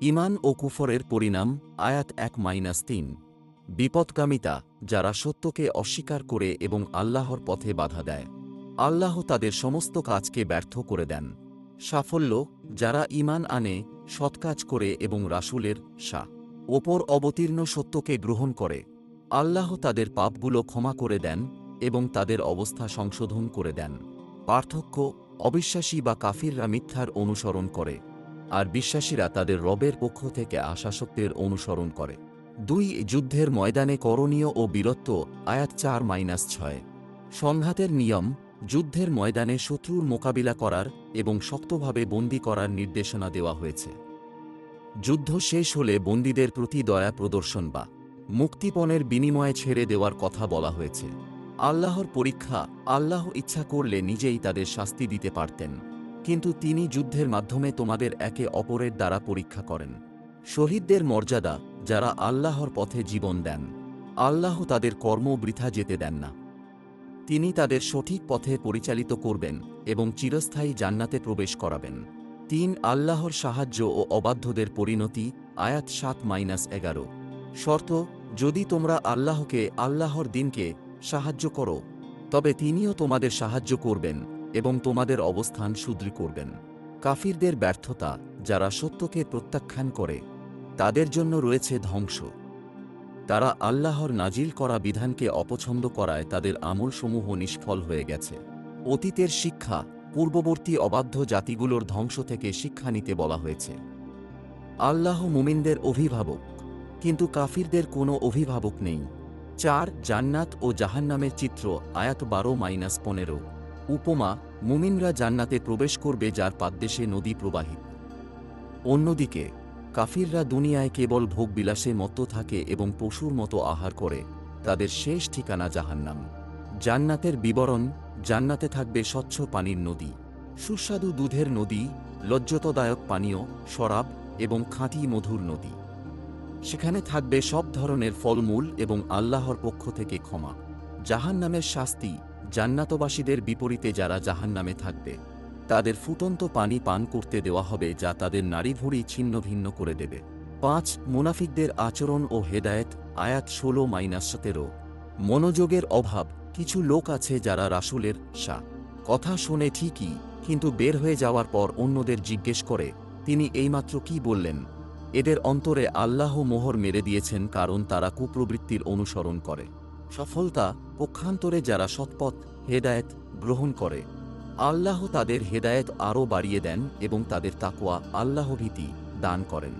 ঈমান ও কুফরের পরিণাম আয়াত 1-3 বিপদগামিতা যারা সত্যকে অস্বীকার করে এবং আল্লাহর পথে বাধা দেয়, আল্লাহ তাদের সমস্ত কাজকে ব্যর্থ করে দেন। সাফল্য যারা ঈমান আনে, সৎকাজ করে এবং রাসূলের ওপর অবতীর্ণ সত্যকে গ্রহণ করে, আল্লাহ তাদের পাপগুলো ক্ষমা করে দেন এবং তাদের অবস্থা সংশোধন করে দেন। পার্থক্য: অবিশ্বাসী বা কাফিররা মিথ্যার অনুসরণ করে, আর বিশ্বাসীরা তাদের রবের পক্ষ থেকে আসা সত্যের অনুসরণ করে। 2 যুদ্ধের ময়দানে করণীয় ও বীরত্ব আয়াত 4-6 সংঘাতের নিয়ম: যুদ্ধের ময়দানে শত্রুর মোকাবিলা করার এবং শক্তভাবে বন্দী করার নির্দেশনা দেওয়া হয়েছে। যুদ্ধ শেষ হলে বন্দীদের প্রতি দয়া প্রদর্শন বা মুক্তিপণের বিনিময়ে ছেড়ে দেওয়ার কথা বলা হয়েছে। আল্লাহর পরীক্ষা: আল্লাহ ইচ্ছা করলে নিজেই তাদের শাস্তি দিতে পারতেন, কিন্তু তিনি যুদ্ধের মাধ্যমে তোমাদের একে অপরের দ্বারা পরীক্ষা করেন। শহীদদের মর্যাদা: যারা আল্লাহর পথে জীবন দেন, আল্লাহ তাদের কর্ম বৃথা যেতে দেন না। তিনি তাদের সঠিক পথে পরিচালিত করবেন এবং চিরস্থায়ী জান্নাতে প্রবেশ করাবেন। 3 আল্লাহর সাহায্য ও অবাধ্যদের পরিণতি আয়াত 7-11 শর্ত: যদি তোমরা আল্লাহর দিনকে সাহায্য করো, তবে তিনিও তোমাদের সাহায্য করবেন এবং তোমাদের অবস্থান সুদৃঢ় করবেন। কাফিরদের ব্যর্থতা: যারা সত্যকে প্রত্যাখ্যান করে, তাদের জন্য রয়েছে ধ্বংস। তারা আল্লাহর নাজিল করা বিধানকে অপছন্দ করায় তাদের আমলসমূহ নিষ্ফল হয়ে গেছে। অতীতের শিক্ষা: পূর্ববর্তী অবাধ্য জাতিগুলোর ধ্বংস থেকে শিক্ষা নিতে বলা হয়েছে। আল্লাহ মুমিনদের অভিভাবক, কিন্তু কাফিরদের কোনো অভিভাবক নেই। 4 জান্নাত ও জাহান্নামের চিত্র আয়াত 12-15 উপমা: মুমিনরা জান্নাতে প্রবেশ করবে যার পাদদেশে নদী প্রবাহিত। অন্যদিকে কাফিররা দুনিয়ায় কেবল ভোগবিলাসে মত্ত থাকে এবং পশুর মতো আহার করে, তাদের শেষ ঠিকানা জাহান্নাম। জান্নাতের বিবরণ: জান্নাতে থাকবে স্বচ্ছ পানির নদী, সুস্বাদু দুধের নদী, লজ্জতদায়ক পানীয়, শরাব এবং খাঁটি মধুর নদী। সেখানে থাকবে সব ধরনের ফলমূল এবং আল্লাহর পক্ষ থেকে ক্ষমা। জাহান্নামের শাস্তি: জান্নাতবাসীদের বিপরীতে যারা জাহান্নামে থাকবে, তাদের ফুটন্ত পানি পান করতে দেওয়া হবে যা তাদের নাড়িভুঁড়ি ছিন্ন ভিন্ন করে দেবে। 5 মুনাফিকদের আচরণ ও হেদায়েত আয়াত 16-17 মনোযোগের অভাব: কিছু লোক আছে যারা রাসূলের কথা শোনে ঠিকই, কিন্তু বের হয়ে যাওয়ার পর অন্যদের জিজ্ঞেস করে, তিনি এইমাত্র কি বললেন? এদের অন্তরে আল্লাহ মোহর মেরে দিয়েছেন, কারণ তারা কুপ্রবৃত্তির অনুসরণ করে। সফলতা: পক্ষান্তরে যারা সৎপথ হেদায়েত গ্রহণ করে, আল্লাহ তাদের হেদায়েত আরও বাড়িয়ে দেন এবং তাদের তাকওয়া আল্লাহভীতি দান করেন।